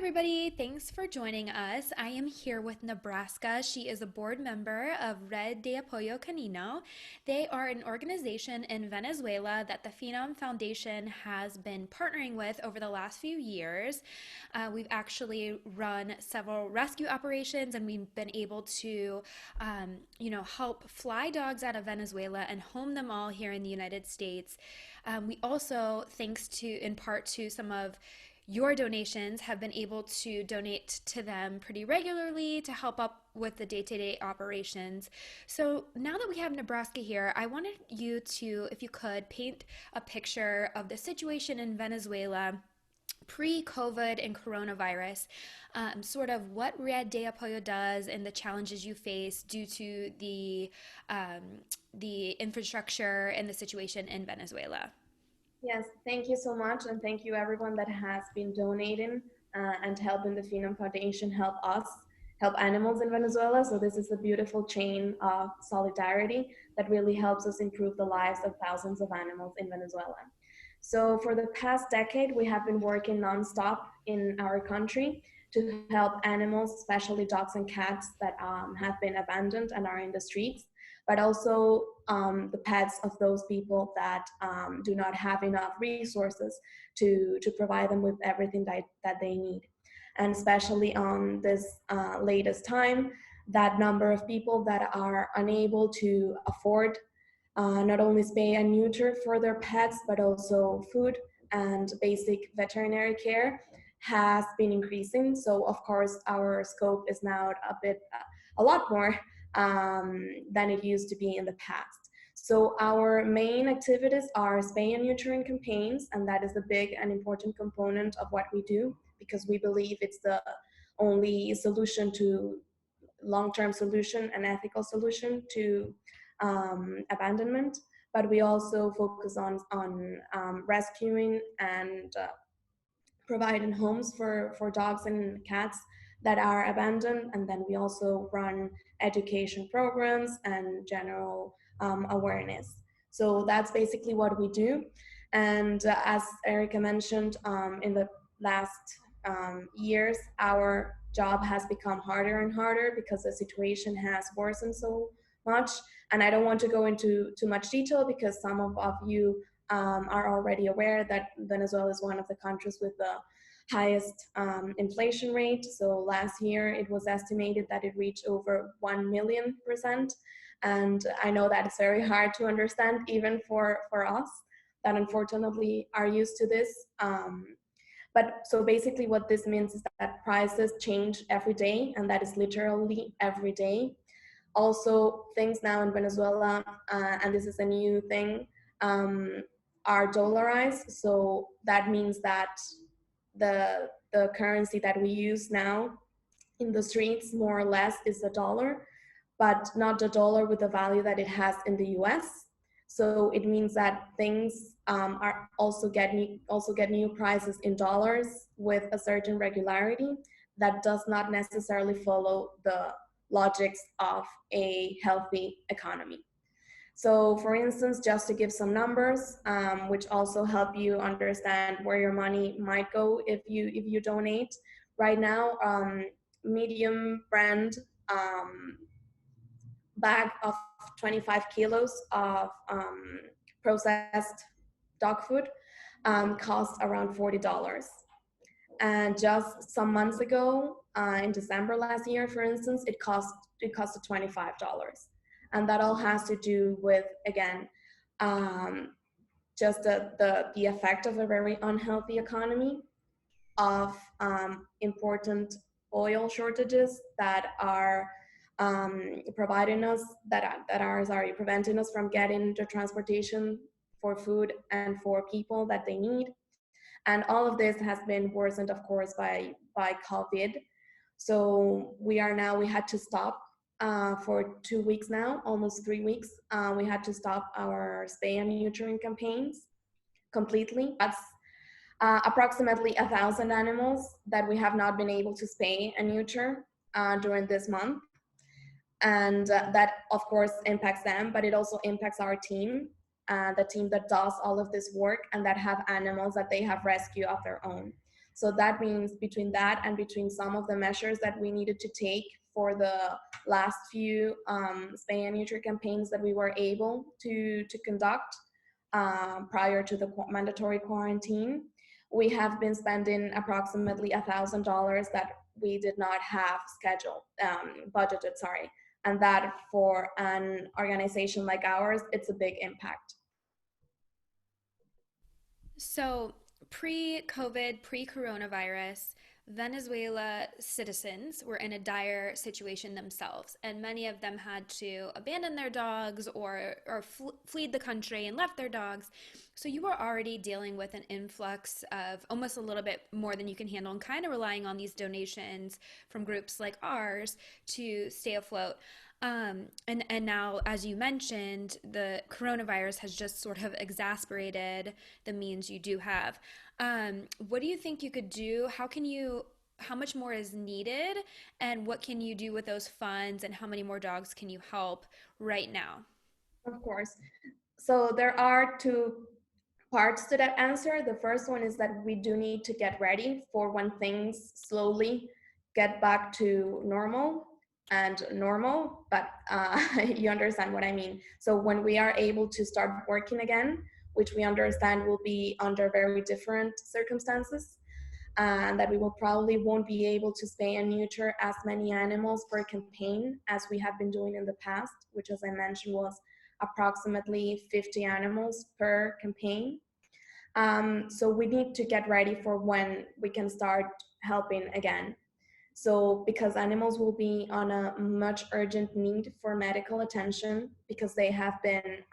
everybody. Thanks for joining us. I am here with Nebraska. She is a board member of Red de Apoyo Canino. They are an organization in Venezuela that the Phenom Foundation has been partnering with over the last few years. We've actually run several rescue operations, and we've been able to, help fly dogs out of Venezuela and home them all here in the United States. We also, thanks to, in part to some of your donations, have been able to donate to them pretty regularly to help up with the day-to-day operations. So now that we have Nebraska here, I wanted you to, if you could, paint a picture of the situation in Venezuela pre-COVID and coronavirus, sort of what Red de Apoyo does and the challenges you face due to the infrastructure and the situation in Venezuela. Yes, thank you so much, and thank you everyone that has been donating and helping the Phenom Foundation help us help animals in Venezuela. So this is a beautiful chain of solidarity that really helps us improve the lives of thousands of animals in Venezuela. So for the past decade, we have been working nonstop in our country to help animals, especially dogs and cats that have been abandoned and are in the streets, but also the pets of those people that do not have enough resources to provide them with everything that they need. And especially on this latest time, that number of people that are unable to afford not only spay and neuter for their pets, but also food and basic veterinary care has been increasing. So of course, our scope is now a lot more than it used to be in the past. So our main activities are spay and neutering campaigns, and that is a big and important component of what we do because we believe it's the only solution to long-term solution and ethical solution to abandonment. But we also focus on rescuing and providing homes for dogs and cats that are abandoned. And then we also run education programs and general awareness. So that's basically what we do. And as Erica mentioned, in the last years, our job has become harder and harder because the situation has worsened so much. And I don't want to go into too much detail because some of you are already aware that Venezuela is one of the countries with the highest inflation rate. So last year it was estimated that it reached over 1,000,000%. And I know that it's very hard to understand even for us that unfortunately are used to this. But so basically what this means is that prices change every day, and that is literally every day. Also, things now in Venezuela, and this is a new thing, are dollarized. So that means that the currency that we use now in the streets more or less is the dollar, but not the dollar with the value that it has in the US. So it means that things are also get new prices in dollars with a certain regularity that does not necessarily follow the logics of a healthy economy. So for instance, just to give some numbers, which also help you understand where your money might go if you donate. Right now, medium brand bag of 25 kilos of processed dog food costs around $40. And just some months ago, in December last year, for instance, it cost $25. And that all has to do with, again, just the effect of a very unhealthy economy, of important oil shortages that are preventing us from getting the transportation for food and for people that they need. And all of this has been worsened, of course, by COVID. So we had to stop for 2 weeks now, almost 3 weeks. We had to stop our spay and neutering campaigns completely. That's approximately 1,000 animals that we have not been able to spay and neuter during this month. And that, of course, impacts them, but it also impacts our team, the team that does all of this work and that have animals that they have rescued of their own. So that means between that and between some of the measures that we needed to take for the last few spay and neuter campaigns that we were able to conduct prior to the mandatory quarantine, we have been spending approximately $1,000 that we did not have scheduled, budgeted, sorry. And that for an organization like ours, it's a big impact. So, pre COVID, pre coronavirus, Venezuela citizens were in a dire situation themselves, and many of them had to abandon their dogs or fled the country and left their dogs. So, you were already dealing with an influx of almost a little bit more than you can handle, and kind of relying on these donations from groups like ours to stay afloat. And now, as you mentioned, the coronavirus has just sort of exasperated the means you do have. What do you think you could do? How much more is needed? And what can you do with those funds? And how many more dogs can you help right now? Of course. So there are two parts to that answer. The first one is that we do need to get ready for when things slowly get back to normal and normal, but you understand what I mean. So when we are able to start working again, which we understand will be under very different circumstances, and that we will probably won't be able to spay and neuter as many animals per campaign as we have been doing in the past, which, as I mentioned, was approximately 50 animals per campaign. So we need to get ready for when we can start helping again. So because animals will be on a much urgent need for medical attention because they have been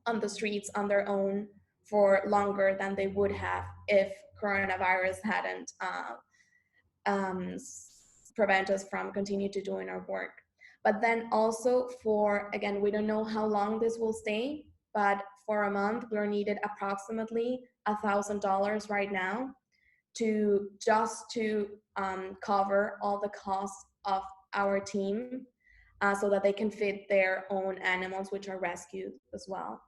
on the streets on their own for longer than they would have if coronavirus hadn't um, prevent us from continue to doing our work. But then also for, again, we don't know how long this will stay, but for a month we're needed approximately $1,000 right now to just to cover all the costs of our team so that they can feed their own animals which are rescued as well.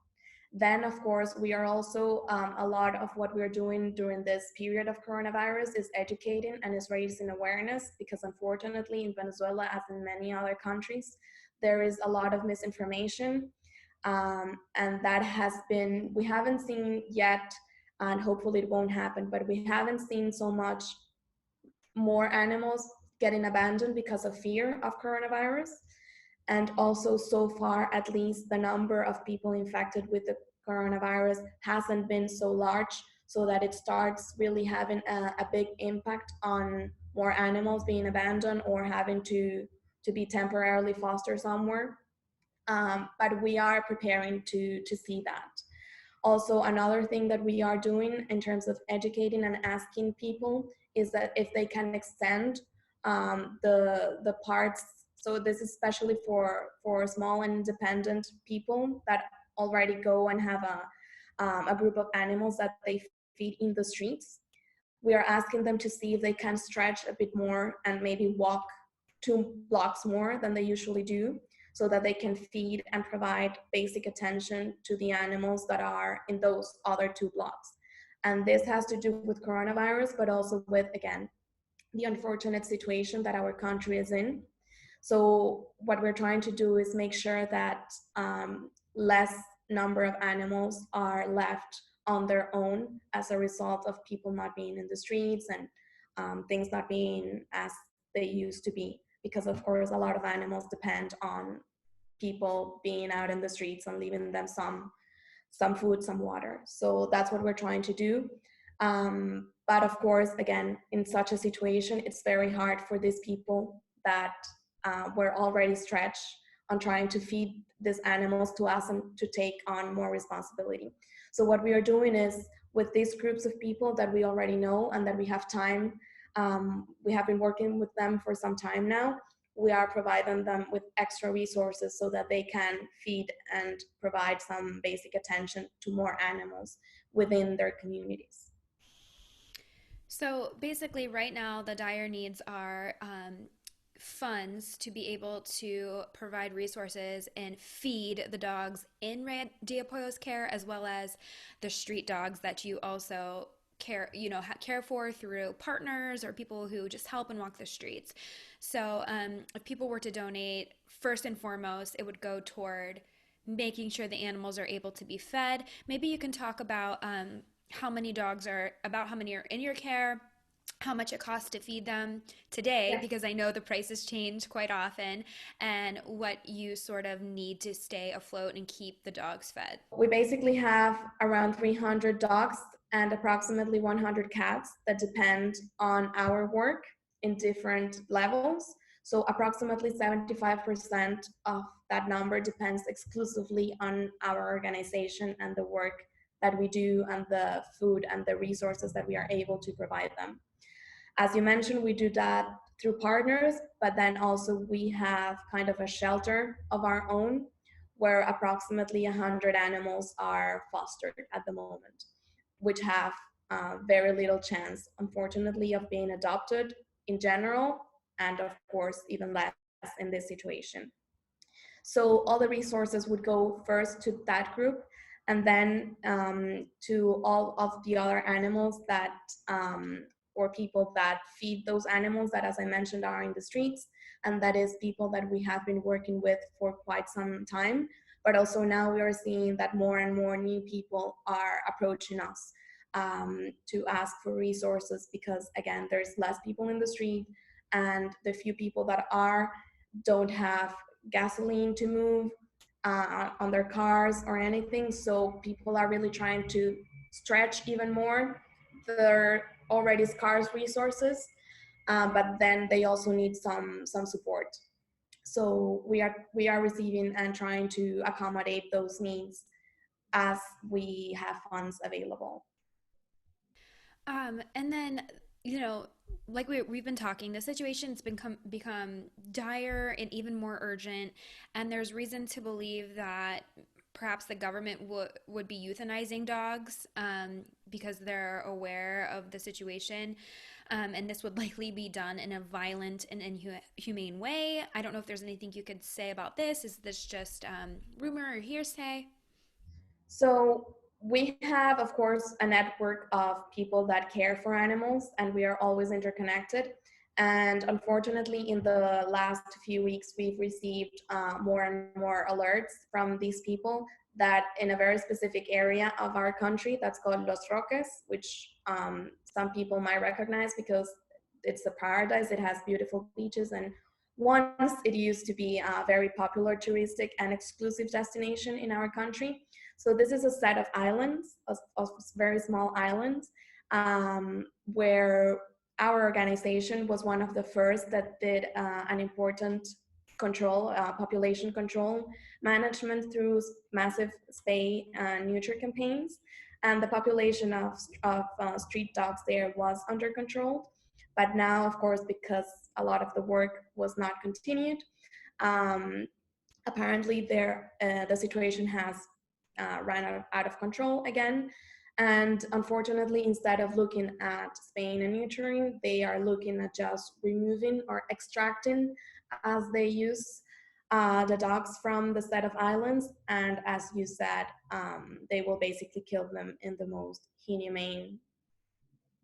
Then, of course, we are also a lot of what we're doing during this period of coronavirus is educating and is raising awareness because, unfortunately, in Venezuela, as in many other countries, there is a lot of misinformation. And that has been, we haven't seen yet, and hopefully it won't happen, but we haven't seen so much more animals getting abandoned because of fear of coronavirus. And also, so far, at least the number of people infected with the coronavirus hasn't been so large, so that it starts really having a big impact on more animals being abandoned or having to be temporarily fostered somewhere. But we are preparing to see that. Also, another thing that we are doing in terms of educating and asking people is that if they can extend the parts. So this is especially for small and independent people that already go and have a group of animals that they feed in the streets. We are asking them to see if they can stretch a bit more and maybe walk 2 blocks more than they usually do so that they can feed and provide basic attention to the animals that are in those other 2 blocks. And this has to do with coronavirus, but also with, again, the unfortunate situation that our country is in. So what we're trying to do is make sure that less number of animals are left on their own as a result of people not being in the streets and things not being as they used to be. Because of course, a lot of animals depend on people being out in the streets and leaving them some food, some water. So that's what we're trying to do. But of course, again, in such a situation, it's very hard for these people that were already stretched on trying to feed these animals to us and to take on more responsibility. So what we are doing is with these groups of people that we already know and that we have time, we have been working with them for some time now. We are providing them with extra resources so that they can feed and provide some basic attention to more animals within their communities. So basically, right now, the dire needs are funds to be able to provide resources and feed the dogs in Red de Apoyo's care, as well as the street dogs that you also care for through partners or people who just help and walk the streets. So if people were to donate, first and foremost, it would go toward making sure the animals are able to be fed. Maybe you can talk about how many are in your care, how much it costs to feed them today, Yes. because I know the prices change quite often, and what you sort of need to stay afloat and keep the dogs fed. We basically have around 300 dogs and approximately 100 cats that depend on our work in different levels. So approximately 75% of that number depends exclusively on our organization and the work that we do and the food and the resources that we are able to provide them. As you mentioned, we do that through partners, but then also we have kind of a shelter of our own where approximately 100 animals are fostered at the moment, which have very little chance, unfortunately, of being adopted in general, and of course, even less in this situation. So all the resources would go first to that group and then to all of the other animals that or people that feed those animals that, as I mentioned, are in the streets. And that is people that we have been working with for quite some time. But also now we are seeing that more and more new people are approaching us to ask for resources because, again, there's less people in the street, and the few people that are don't have gasoline to move on their cars or anything. So people are really trying to stretch even more their already scarce resources, but then they also need some support. So we are receiving and trying to accommodate those needs as we have funds available. And then, you know, like we've been talking, the situation's become dire and even more urgent, and there's reason to believe that perhaps the government would be euthanizing dogs because they're aware of the situation, and this would likely be done in a violent and inhumane way. I don't know if there's anything you could say about this. Is this just rumor or hearsay? So we have, of course, a network of people that care for animals, and we are always interconnected. And unfortunately, in the last few weeks, we've received more and more alerts from these people that in a very specific area of our country that's called Los Roques, which some people might recognize because it's a paradise. It has beautiful beaches, and once it used to be a very popular touristic and exclusive destination in our country. So this is a set of islands, of very small islands, where our organization was one of the first that did an important population control management through massive spay and neuter campaigns. And the population of street dogs there was under control. But now, of course, because a lot of the work was not continued, um, apparently the situation has ran out of control again. And unfortunately, instead of looking at spaying and neutering, they are looking at just removing or extracting, as they use, the dogs from the set of islands. And as you said, they will basically kill them in the most inhumane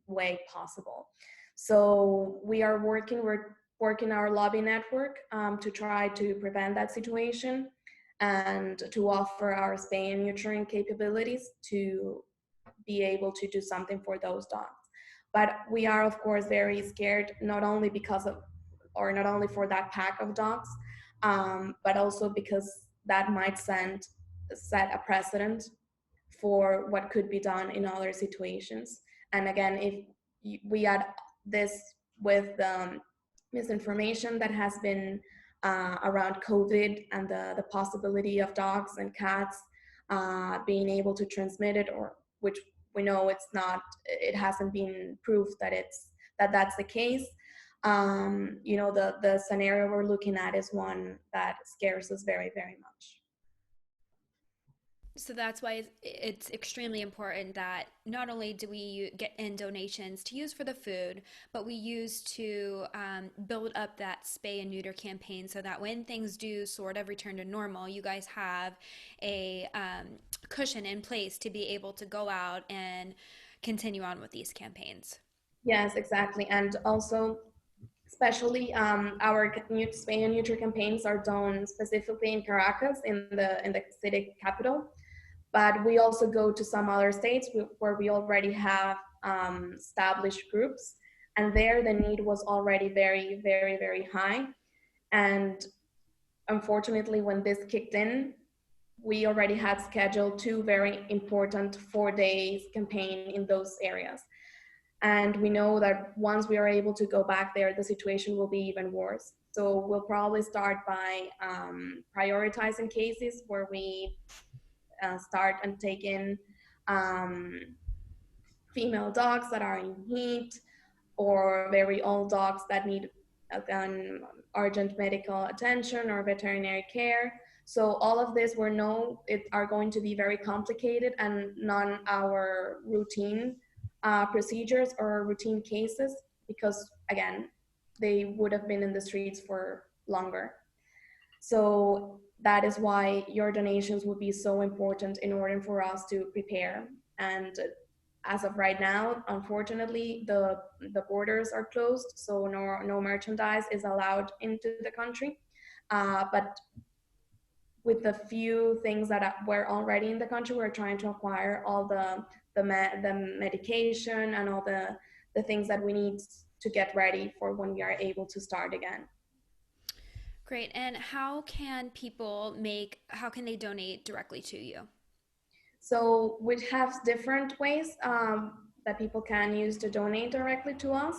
way possible. So we're working our lobby network to try to prevent that situation and to offer our spay and neutering capabilities to be able to do something for those dogs. But we are, of course, very scared, not only because of, or not only for that pack of dogs, but also because that might set a precedent for what could be done in other situations. And again, if we add this with misinformation that has been around COVID and the possibility of dogs and cats being able to transmit it, or which we know it's not, it hasn't been proved that that's the case. The scenario we're looking at is one that scares us very, very much. So that's why it's extremely important that not only do we get in donations to use for the food, but we use to build up that spay and neuter campaign so that when things do sort of return to normal, you guys have a cushion in place to be able to go out and continue on with these campaigns. Yes, exactly. And also, especially our spay and neuter campaigns are done specifically in Caracas, in the city capital. But we also go to some other states where we already have established groups, and there the need was already very, very, very high. And unfortunately, when this kicked in, we already had scheduled two very important 4 days campaign in those areas. And we know that once we are able to go back there, the situation will be even worse. So we'll probably start by prioritizing cases where we start and take in um, female dogs that are in heat, or very old dogs that need again urgent medical attention or veterinary care. So all of this we know it are going to be very complicated and non our routine procedures or routine cases, because again they would have been in the streets for longer. So that is why your donations would be so important in order for us to prepare. And as of right now, unfortunately, the borders are closed, so no merchandise is allowed into the country. But with the few things that were already in the country, we're trying to acquire all the medication and all the things that we need to get ready for when we are able to start again. Great. And how can they donate directly to you? So we have different ways that people can use to donate directly to us.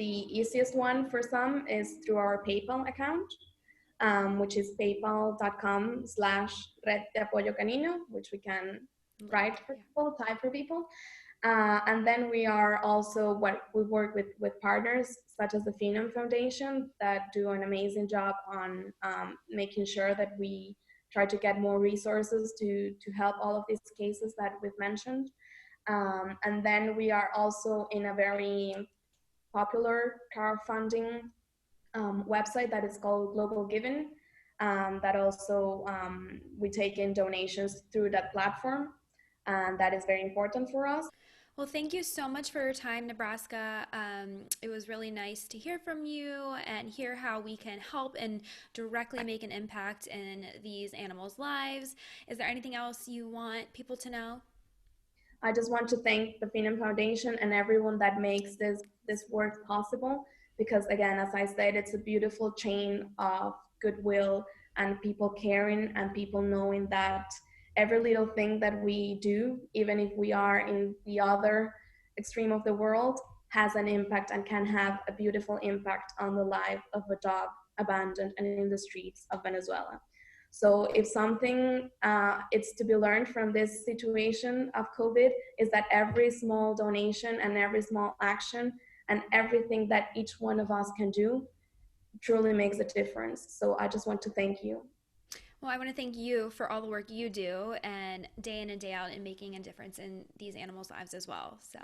The easiest one for some is through our PayPal account, which is paypal.com/red de apoyo canino, which we can Link. write for Yeah. people, type for people. And then we are also we work with partners such as the Phenom Foundation that do an amazing job on making sure that we try to get more resources to help all of these cases that we've mentioned. And then we are also in a very popular crowdfunding website that is called Global Giving. That also we take in donations through that platform, and that is very important for us. Well, thank you so much for your time, Nebraska. It was really nice to hear from you and hear how we can help and directly make an impact in these animals' lives. Is there anything else you want people to know? I just want to thank the Phenom Foundation and everyone that makes this work possible. Because again, as I said, it's a beautiful chain of goodwill and people caring and people knowing that every little thing that we do, even if we are in the other extreme of the world, has an impact and can have a beautiful impact on the life of a dog abandoned and in the streets of Venezuela. So if something it's to be learned from this situation of COVID is that every small donation and every small action and everything that each one of us can do truly makes a difference. So I just want to thank you. Well, I want to thank you for all the work you do and day in and day out in making a difference in these animals' lives as well. So